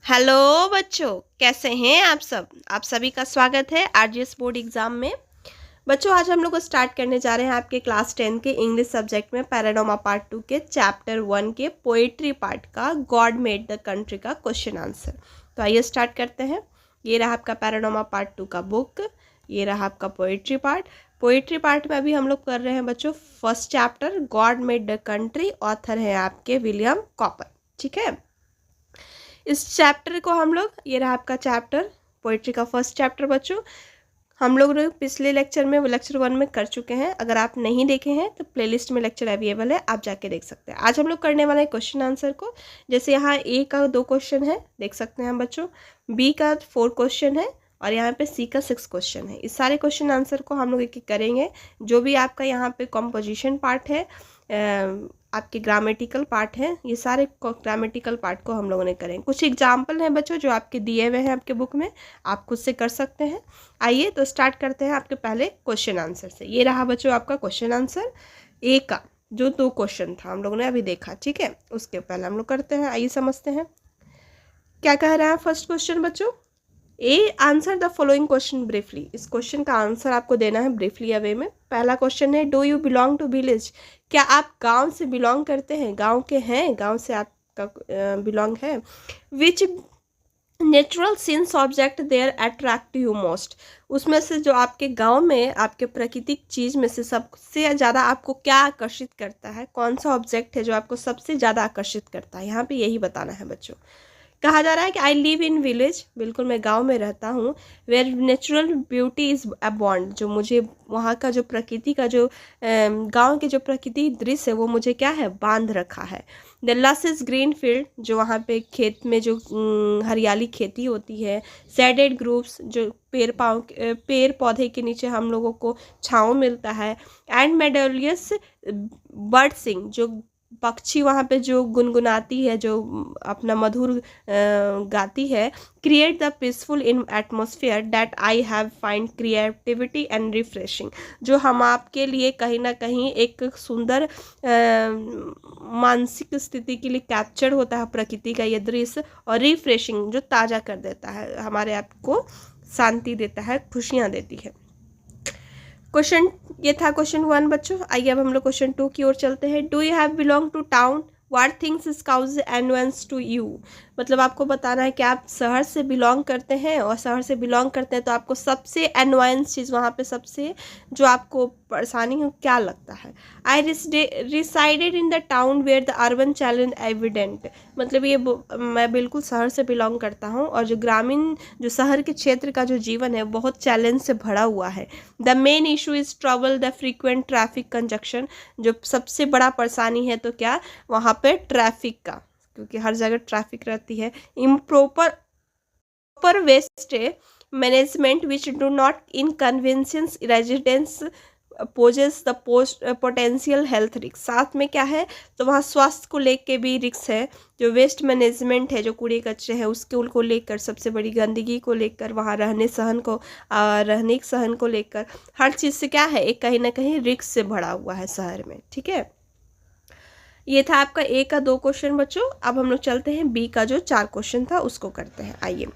Hello बच्चों, कैसे हैं आप सब। आप सभी का स्वागत है आरजीएस बोर्ड एग्जाम में। बच्चों, आज हम लोग स्टार्ट करने जा रहे हैं आपके क्लास 10 के इंग्लिश सब्जेक्ट में पैराडोमा पार्ट 2 के चैप्टर 1 के पोएट्री पार्ट का गॉड मेड द कंट्री का क्वेश्चन आंसर। तो आइए स्टार्ट करते हैं। ये रहा आपका पैराडोमा पार्ट 2 का बुक, ये रहा आपका पोएट्री पार्ट। पोएट्री पार्ट में अभी हम लोग कर रहे हैं बच्चों first chapter God made the country. Author है आपके विलियम कॉपर। ठीक है, इस चैप्टर को हम लोग, ये रहा आपका चैप्टर पोइट्री का फर्स्ट चैप्टर बच्चों, हम लोग पिछले लेक्चर में लेक्चर 1 में कर चुके हैं। अगर आप नहीं देखे हैं तो प्लेलिस्ट में लेक्चर अवेलेबल है, आप जाके देख सकते हैं। आज हम लोग करने वाले हैं क्वेश्चन आंसर को। जैसे यहाँ ए का 2 क्वेश्चन है, देख सकते हैं हम बच्चों, बी का 4 क्वेश्चन है और यहाँ पे सी का 6 क्वेश्चन है। इस सारे क्वेश्चन आंसर को हम लोग एक एक करेंगे। जो भी आपका यहाँ पे कॉम्पोजिशन पार्ट है, आपके ग्रामेटिकल पार्ट है, ये सारे ग्रामेटिकल पार्ट को हम लोगों ने करेंगे। कुछ एग्जाम्पल हैं बच्चों जो आपके दिए हुए हैं आपके बुक में, आप खुद से कर सकते हैं। आइए तो स्टार्ट करते हैं आपके पहले क्वेश्चन आंसर से। ये रहा बच्चों आपका क्वेश्चन आंसर ए का, जो 2 क्वेश्चन था हम लोगों ने अभी देखा। ठीक है, उसके पहले हम लोग करते हैं। आइए समझते हैं क्या कह रहा है फर्स्ट क्वेश्चन बच्चों। A answer the following question briefly. इस क्वेश्चन का आंसर आपको देना है ब्रीफली अवे में। पहला क्वेश्चन है, do you belong to village. क्या आप गांव से बिलोंग करते हैं, गांव के हैं, गांव से आपका बिलोंग है। Which natural scenes object there attract you most. उसमें से जो आपके गांव में आपके प्राकृतिक चीज़ में से सबसे ज़्यादा आपको क्या आकर्षित करता है, कौन सा ऑब्जेक्ट है जो आपको सबसे ज़्यादा आकर्षित करता है। यहाँ पे यही बताना है बच्चों। कहा जा रहा है कि आई लिव इन विलेज, बिल्कुल मैं गांव में रहता हूँ। वेयर नेचुरल ब्यूटी इज़ अबॉन्ड, जो मुझे वहाँ का जो प्रकृति का जो गांव के जो प्रकृति दृश्य है वो मुझे क्या है, बांध रखा है। द लस इज ग्रीन फील्ड, जो वहाँ पे खेत में जो हरियाली खेती होती है। सैडेड ग्रुप्स, जो पेड़ पौधे के नीचे हम लोगों को छाँव मिलता है। एंड मेडोलियस बर्ड सिंग, जो पक्षी वहाँ पे जो गुनगुनाती है, जो अपना मधुर गाती है। Create the peaceful in atmosphere that I have find creativity and refreshing, जो हम आपके लिए कहीं ना कहीं एक सुंदर मानसिक स्थिति के लिए कैप्चर होता है प्रकृति का ये दृश्य, और रिफ्रेशिंग, जो ताज़ा कर देता है, हमारे आप को शांति देता है, खुशियाँ देती है। क्वेश्चन ये था क्वेश्चन 1 बच्चों। आइए अब हम लोग क्वेश्चन 2 की ओर चलते हैं। Do you have belong to town, what things is cause annoyance to you. मतलब आपको बताना है कि आप शहर से बिलोंग करते हैं, और शहर से बिलोंग करते हैं तो आपको सबसे एनवायंस चीज़ वहाँ पे सबसे जो आपको परेशानी हो क्या लगता है। I resided in the town where the urban challenge evident. मतलब ये मैं बिल्कुल शहर से बिलोंग करता हूँ, और जो ग्रामीण जो शहर के क्षेत्र का जो जीवन है बहुत चैलेंज से भरा हुआ है। The main issue is trouble the frequent traffic conjunction, जो सबसे बड़ा परेशानी है तो क्या वहाँ पे ट्रैफिक का, क्योंकि हर जगह ट्रैफिक रहती है। Improper waste management which do not inconvenience residents poses the potential health risk. साथ में क्या है तो वहाँ स्वास्थ्य को लेकर भी रिस्क है। जो वेस्ट मैनेजमेंट है, जो कूड़े कचरे हैं उसके उनको लेकर, सबसे बड़ी गंदगी को लेकर, वहाँ रहने सहन को लेकर, हर चीज़ से क्या है एक कहीं ना कहीं रिस्क से भरा हुआ है शहर में। ठीक है, ये था आपका ए का 2 क्वेश्चन बच्चों। अब हम लोग चलते हैं बी का जो 4 क्वेश्चन था उसको करते हैं। आइए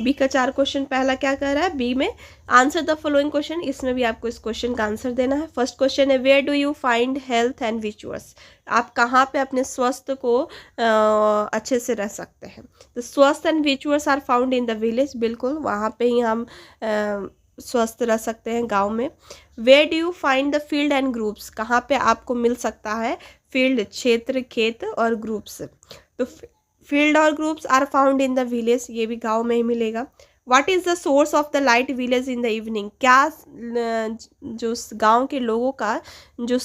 बी का 4 क्वेश्चन पहला क्या कह रहा है, बी में आंसर द फॉलोइंग क्वेश्चन। इसमें भी आपको इस क्वेश्चन का आंसर देना है। फर्स्ट क्वेश्चन है, where do you find health and victuals. आप कहाँ पे अपने स्वास्थ्य को अच्छे से रह सकते हैं। तो स्वास्थ्य and victuals are found in the village, बिल्कुल वहाँ पे ही हम स्वस्थ रह सकते हैं गाँव में। Where do you find the field and groups, कहाँ पे आपको मिल सकता है फील्ड क्षेत्र, खेत, और ग्रुप्स। तो फील्ड और groups are found in the village, ये भी गांव में ही मिलेगा। What is the source of the light village in the evening. क्या जो गांव के लोगों का जो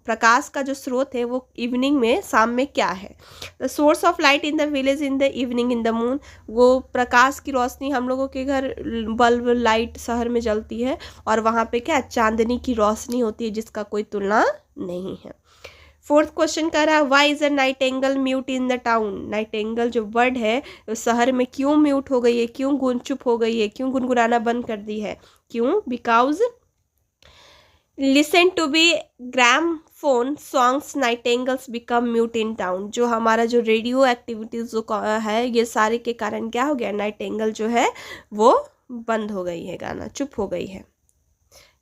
प्रकाश का जो स्रोत है वो इवनिंग में, शाम में क्या है। The source of light in the village in the evening in the moon, वो प्रकाश की रोशनी हम लोगों के घर बल्ब लाइट शहर में जलती है, और वहाँ पे क्या चांदनी की रोशनी होती है जिसका कोई तुलना नहीं है। फोर्थ क्वेश्चन कह रहा है, why is a nightingale mute in the town. Nightingale जो बर्ड है वो शहर में क्यों म्यूट हो गई है, क्यों चुप हो गई है, क्यों गुनगुनाना बंद कर दी है, क्यों। Because listen to be gramophone songs nightingales become mute in town. जो हमारा जो रेडियो एक्टिविटीज़ जो है ये सारे के कारण क्या हो गया, नाइटेंगल जो है वो बंद हो गई है, गाना चुप हो गई है।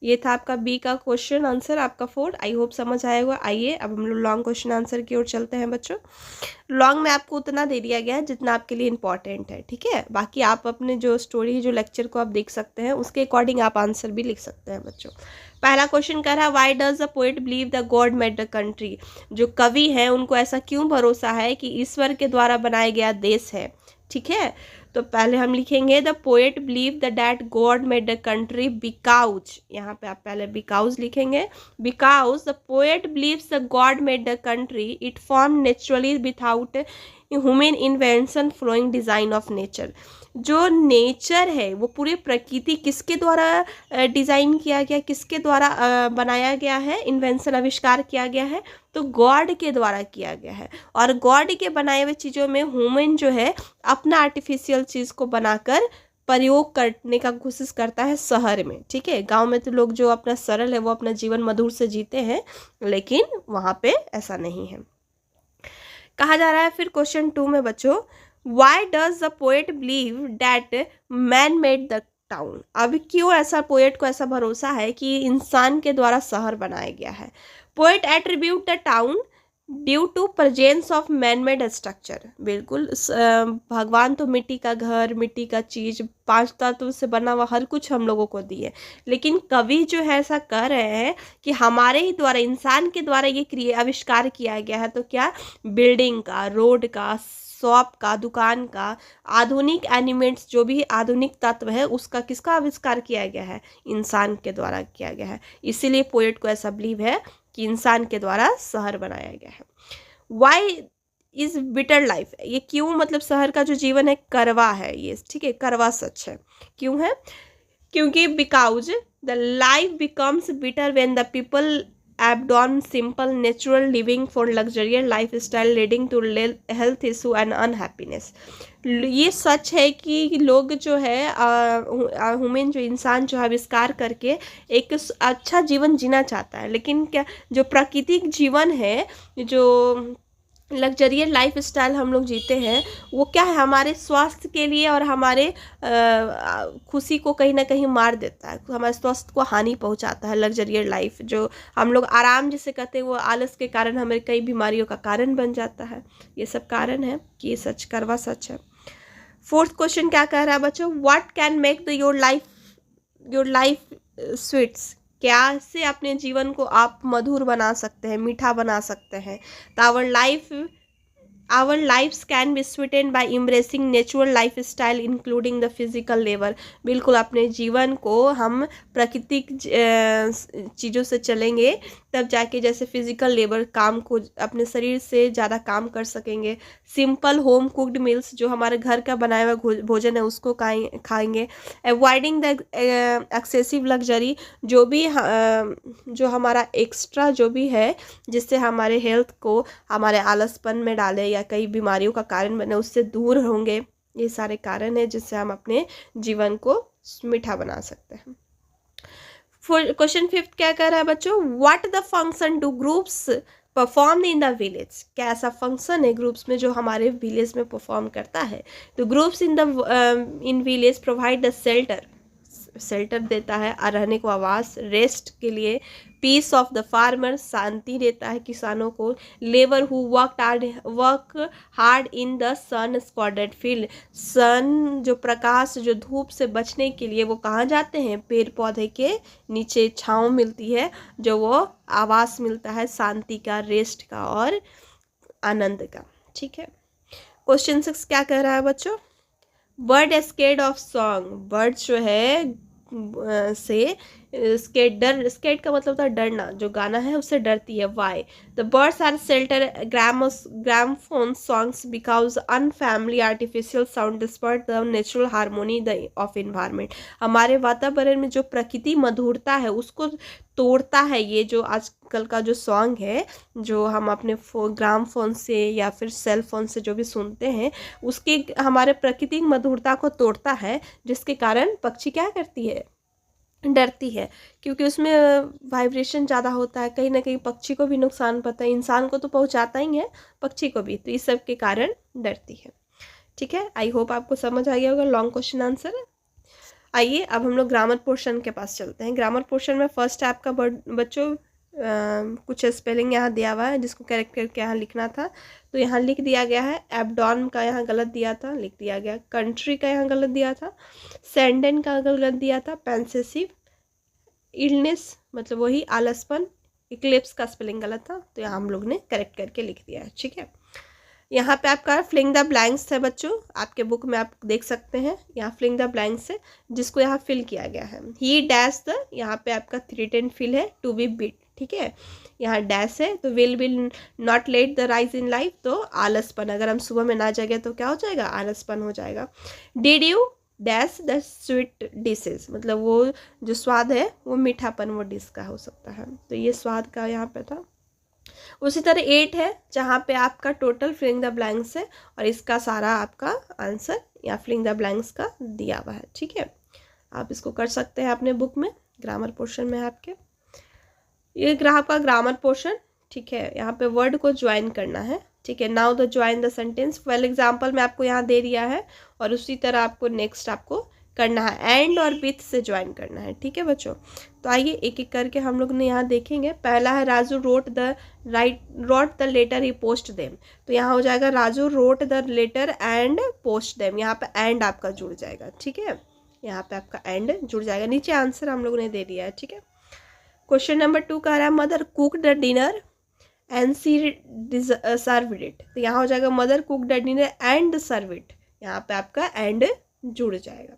ये था आपका बी का क्वेश्चन आंसर, आपका 4। आई होप समझ आया होगा। आइए अब हम लोग लॉन्ग क्वेश्चन आंसर की ओर चलते हैं बच्चों। लॉन्ग में आपको उतना दे दिया गया है जितना आपके लिए इंपॉर्टेंट है, ठीक है। बाकी आप अपने जो स्टोरी जो लेक्चर को आप देख सकते हैं उसके अकॉर्डिंग आप आंसर भी लिख सकते हैं बच्चों। पहला क्वेश्चन कह रहा है why does the poet believe the God made the country. जो कवि हैं उनको ऐसा क्यों भरोसा है कि ईश्वर के द्वारा बनाया गया देश है, ठीक है। तो पहले हम लिखेंगे the poet believe the that God made the country because, यहाँ पे आप पहले बिकाउज लिखेंगे। Because the poet believes the God made the country it form naturally without human invention flowing design of nature. जो नेचर है वो पूरी प्रकृति किसके द्वारा डिज़ाइन किया गया, किसके द्वारा बनाया गया है, इन्वेंशन आविष्कार किया गया है, तो गॉड के द्वारा किया गया है। और गॉड के बनाए हुए चीज़ों में ह्यूमन जो है अपना आर्टिफिशियल चीज़ को बनाकर प्रयोग करने का कोशिश करता है शहर में, ठीक है। गांव में तो लोग जो अपना सरल है वो अपना जीवन मधुर से जीते हैं, लेकिन वहाँ पे ऐसा नहीं है। कहा जा रहा है फिर क्वेश्चन 2 में बच्चों, why does the poet believe that man made the town. अब क्यों ऐसा पोएट को ऐसा भरोसा है कि इंसान के द्वारा शहर बनाया गया है। Poet attribute the town due to presence of man made structure. बिल्कुल भगवान तो मिट्टी का घर, मिट्टी का चीज़, 5 तत्व से बना हुआ हर कुछ हम लोगों को दिए, लेकिन कवि जो है ऐसा कर रहे हैं कि हमारे ही द्वारा, इंसान के द्वारा ये आविष्कार किया गया है। तो क्या, बिल्डिंग का, रोड का, शॉप का, दुकान का, आधुनिक एलिमेंट्स जो भी आधुनिक तत्व है उसका किसका आविष्कार किया गया है, इंसान के द्वारा किया गया है। इसीलिए पोएट को ऐसा बिलीव है कि इंसान के द्वारा शहर बनाया गया है। वाई इज बिटर लाइफ, ये क्यों, मतलब शहर का जो जीवन है करवा है ये, ठीक है, करवा सच है। क्यों है, क्योंकि because the life becomes bitter when the people abandon simple natural living for luxurious lifestyle leading to health issue and unhappiness। ये सच है कि लोग जो है ह्यूमन जो इंसान जो आविष्कार करके एक अच्छा जीवन जीना चाहता है, लेकिन क्या जो प्राकृतिक जीवन है, जो लग्जरियस लाइफ स्टाइल हम लोग जीते हैं, वो क्या है, हमारे स्वास्थ्य के लिए और हमारे खुशी को कहीं ना कहीं मार देता है, हमारे स्वास्थ्य को हानि पहुंचाता है। लग्जरियस लाइफ जो हम लोग आराम जिसे कहते हैं वो आलस के कारण हमें कई बीमारियों का कारण बन जाता है। ये सब कारण है कि ये सच करवा सच है। 4th क्वेश्चन क्या कह रहा है बच्चों, what can make the your life sweets. कैसे अपने जीवन को आप मधुर बना सकते हैं, मीठा बना सकते हैं। तो our lives can be sweetened by embracing natural life style including the physical labour. बिल्कुल अपने जीवन को हम प्राकृतिक चीज़ों से चलेंगे तब जाके जैसे फिजिकल लेबर काम को अपने शरीर से ज़्यादा काम कर सकेंगे। सिंपल होम कुक्ड मील्स जो हमारे घर का बनाया हुआ भोजन है उसको खाएंगे। अवॉइडिंग द एक्सेसिव लग्जरी, जो हमारा एक्स्ट्रा जो भी है जिससे हमारे हेल्थ को हमारे आलसपन में डाले या कई बीमारियों का कारण बने, उससे दूर होंगे। ये सारे कारण हैं जिससे हम अपने जीवन को मीठा बना सकते हैं। क्वेश्चन 5 क्या कह रहा है बच्चों, what the function do groups perform in the village. क्या ऐसा फंक्शन है ग्रुप्स में जो हमारे विलेज में परफॉर्म करता है। तो groups in village provide the shelter देता है, रहने को आवास, रेस्ट के लिए, पीस ऑफ द फार्मर, शांति देता है किसानों को, labour who work hard in the sun spotted field. Sun जो प्रकाश जो धूप से बचने के लिए वो कहाँ जाते हैं, पेड़ पौधे के नीचे छाँव मिलती है, जो वो आवास मिलता है शांति का, रेस्ट का और आनंद का, ठीक है। क्वेश्चन 6 क्या कह रहा है बच्चों, bird scared of song. Bird जो है से स्केड का मतलब था डरना, जो गाना है उससे डरती है। Why the birds are shelter gramophone songs because unfamiliar artificial sound disturb the natural harmony of environment. हमारे वातावरण में जो प्रकृति मधुरता है उसको तोड़ता है ये जो आजकल का जो सॉन्ग है, जो हम अपने ग्राम फोन से या फिर सेल फोन से जो भी सुनते हैं, उसके हमारे प्राकृतिक मधुरता को तोड़ता है, जिसके कारण पक्षी क्या करती है, डरती है, क्योंकि उसमें वाइब्रेशन ज़्यादा होता है, कहीं ना कहीं पक्षी को भी नुकसान पता है, इंसान को तो पहुंचाता ही है, पक्षी को भी, तो इस सब के कारण डरती है। ठीक है, आई होप आपको समझ आ गया होगा लॉन्ग क्वेश्चन आंसर। आइए अब हम लोग ग्रामर पोर्शन के पास चलते हैं। ग्रामर पोर्शन में फर्स्ट आपका बच्चों कुछ स्पेलिंग यहाँ दिया हुआ है जिसको करेक्ट करके यहाँ लिखना था। तो यहाँ लिख दिया गया है, एब्डॉन का यहाँ गलत दिया था, लिख दिया गया। कंट्री का यहाँ गलत दिया था, सैंडन का गलत दिया था, पेंसेसिव, इलनेस मतलब वही आलसपन, इक्लिप्स का स्पेलिंग गलत था, तो यहाँ हम लोग ने करेक्ट करके लिख दिया है। ठीक है, यहाँ पे आपका फिलिंग द ब्लैंक्स है बच्चों, आपके बुक में आप देख सकते हैं, यहाँ फिलिंग द ब्लैंक्स है जिसको यहाँ फिल किया गया है। ही डैश द, यहाँ पे आपका थ्रेटन फिल है, टू बी बीट। ठीक है, यहाँ डैश है तो will not let the rise in life, तो आलसपन, अगर हम सुबह में ना जगे तो क्या हो जाएगा, आलसपन हो जाएगा। Did you dash the sweet dishes, मतलब वो जो स्वाद है वो मीठापन वो डिश का हो सकता है, तो ये स्वाद का यहाँ पे था। उसी तरह 8 है जहाँ पे आपका टोटल फिलिंग द ब्लैंक्स है और इसका सारा आपका आंसर या फिलिंग द ब्लैंक्स का दिया हुआ है। ठीक है, आप इसको कर सकते हैं अपने बुक में, ग्रामर पोर्शन में आपके ये आपका ग्रामर पोर्शन। ठीक है, यहाँ पे वर्ड को ज्वाइन करना है। ठीक है, now the join the sentence, for example मैं आपको यहाँ दे दिया है और उसी तरह आपको नेक्स्ट आपको करना है, एंड और विथ से ज्वाइन करना है। ठीक है बच्चों, तो आइए एक एक करके हम लोग ने यहाँ देखेंगे। पहला है Raju wrote the letter he post them, तो यहाँ हो जाएगा Raju wrote the letter and post them, यहाँ पे एंड आपका जुड़ जाएगा। ठीक है, यहाँ पे आपका एंड जुड़ जाएगा, नीचे आंसर हम लोग ने दे दिया है। ठीक है, क्वेश्चन नंबर 2 कह रहा है mother cook the dinner and she served it, तो यहाँ हो जाएगा mother cook the dinner and serve it, यहाँ पे आपका एंड जुड़ जाएगा,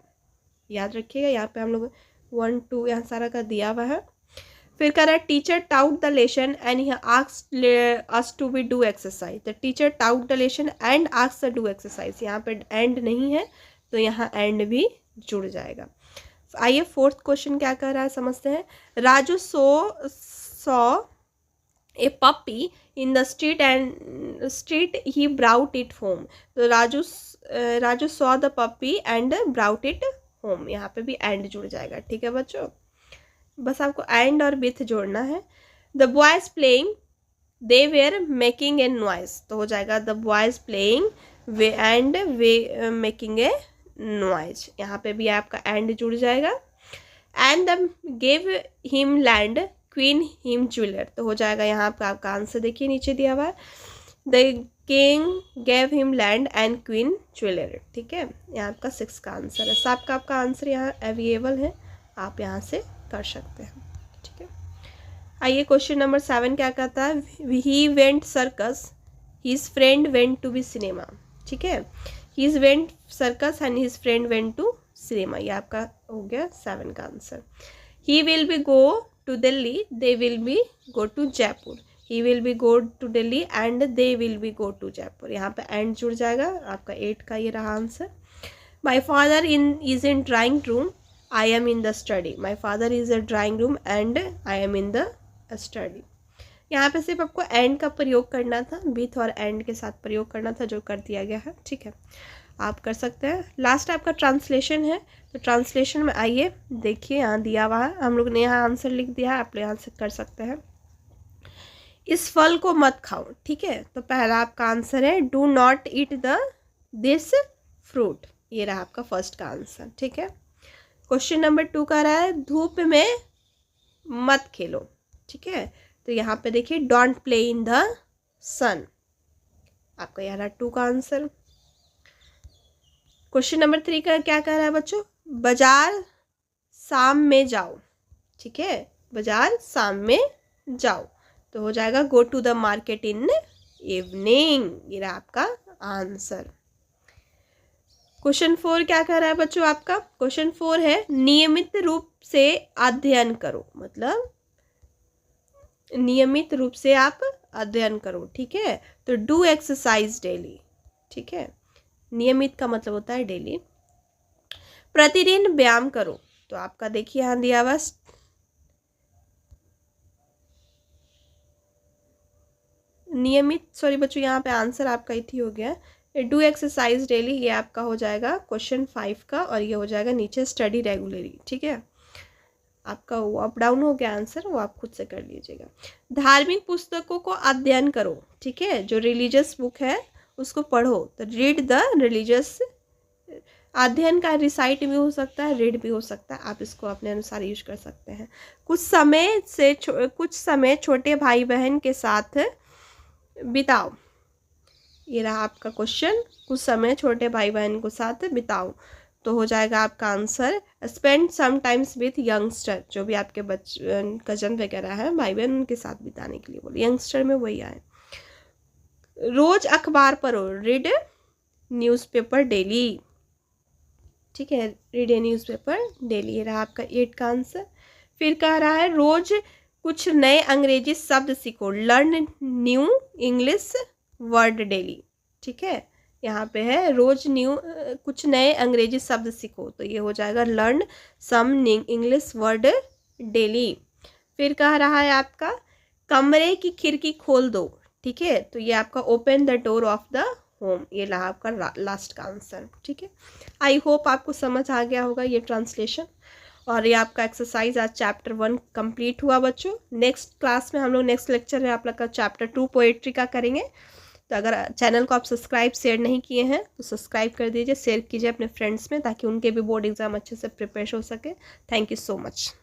याद रखिएगा। यहाँ पे हम लोग 1 2 यहाँ सारा का दिया हुआ है। फिर कह रहा है teacher taught the lesson and he asked us to be do exercise, the teacher taught the lesson and asked do exercise, यहाँ पे एंड नहीं है तो यहाँ एंड भी जुड़ जाएगा। आइए फोर्थ क्वेश्चन क्या कह रहा है समझते हैं। Raju saw a puppy in the street he brought it home, तो Raju saw the puppy and brought it home, यहाँ पे भी एंड जुड़ जाएगा। ठीक है बच्चों, बस आपको एंड और विथ जोड़ना है। The boys playing they were making a noise, तो हो जाएगा the boys playing were and were making a noise, यहाँ पे भी आपका एंड जुड़ जाएगा। And the gave him land queen him jeweller, तो हो जाएगा यहाँ पे आपका आंसर देखिए नीचे दिया हुआ है, the king gave him land and queen jeweller. ठीक है, यहाँ आपका 6 का आंसर है। सब का आपका आंसर यहाँ अवेलेबल है, आप यहाँ से कर सकते हैं। ठीक है, आइए क्वेश्चन नंबर 7 क्या कहता है, he went circus his friend went to be cinema. ठीक है, his went circus and his friend went to cinema, ये आपका हो गया 7 का answer. He will be go to Delhi they will be go to Jaipur, he will be go to Delhi and they will be go to Jaipur, यहाँ पे and जुड़ जाएगा, आपका 8 का ये रहा answer. My father is in drawing room I am in the study, my father is a drawing room and I am in the study, यहाँ पे सिर्फ आपको एंड का प्रयोग करना था, विथ और एंड के साथ प्रयोग करना था, जो कर दिया गया है। ठीक है, आप कर सकते हैं। लास्ट आपका ट्रांसलेशन है, तो ट्रांसलेशन में आइए देखिए यहाँ दिया हुआ है, हम लोग ने यहाँ आंसर लिख दिया है, आप यहाँ से कर सकते हैं। इस फल को मत खाओ। ठीक है, तो पहला आपका आंसर है do not eat this fruit, ये रहा आपका फर्स्ट का आंसर। ठीक है, क्वेश्चन नंबर 2 का रहा है धूप में मत खेलो। ठीक है, तो यहाँ पे देखिए डोंट प्ले इन द सन, आपका यह रहा 2 का आंसर। क्वेश्चन नंबर 3 का क्या कह रहा है बच्चों, बाजार शाम में जाओ। ठीक है, बाजार शाम में जाओ, तो हो जाएगा go to the market in evening, ये रहा आपका आंसर। क्वेश्चन 4 क्या कह रहा है बच्चों आपका, क्वेश्चन 4 है नियमित रूप से अध्ययन करो, मतलब नियमित रूप से आप अध्ययन करो। ठीक है, तो डू एक्सरसाइज डेली। ठीक है, नियमित का मतलब होता है डेली। प्रतिदिन व्यायाम करो, तो आपका देखिए यहाँ दिया हुआ नियमित, सॉरी बच्चों यहाँ पे आंसर आपका इथी हो गया, डू एक्सरसाइज डेली, ये आपका हो जाएगा क्वेश्चन 5 का, और ये हो जाएगा नीचे स्टडी रेगुलरली। ठीक है, आपका वो अप डाउन हो गया आंसर, वो आप खुद से कर लीजिएगा। धार्मिक पुस्तकों को अध्ययन करो, ठीक है, जो रिलीजियस बुक है उसको पढ़ो, तो रीड द रिलीजियस। अध्ययन का रिसाइट भी हो सकता है, रीड भी हो सकता है, आप इसको अपने अनुसार यूज कर सकते हैं। कुछ समय छोटे भाई बहन के साथ बिताओ, ये रहा आपका क्वेश्चन, कुछ समय छोटे भाई बहन के साथ बिताओ, तो हो जाएगा आपका answer spend some times with youngster, जो भी आपके कजन वगैरह है भाई बहन, उनके साथ बिताने के लिए बोले, यंगस्टर में वही आए। रोज अखबार पढ़ो, रीड न्यूज़पेपर डेली, ठीक है, रीड ए न्यूज़पेपर डेली, ये रहा आपका 8 का आंसर। फिर कह रहा है रोज कुछ नए अंग्रेजी शब्द सीखो, learn new English word daily, ठीक है, यहाँ पे है रोज कुछ नए अंग्रेजी शब्द सीखो, तो ये हो जाएगा learn some English word daily. फिर कह रहा है आपका कमरे की खिड़की खोल दो, ठीक है, तो ये आपका open the door of the home, ये रहा आपका लास्ट का आंसर, ठीक है। आई होप आपको समझ आ गया होगा ये ट्रांसलेशन, और ये आपका एक्सरसाइज आज चैप्टर 1 कंप्लीट हुआ बच्चों। नेक्स्ट क्लास में हम लोग नेक्स्ट लेक्चर है आप लोग का चैप्टर 2 पोएट्री का करेंगे। तो अगर चैनल को आप सब्सक्राइब शेयर नहीं किए हैं तो सब्सक्राइब कर दीजिए, शेयर कीजिए अपने फ्रेंड्स में, ताकि उनके भी बोर्ड एग्जाम अच्छे से प्रिपेयर हो सके। Thank you so much.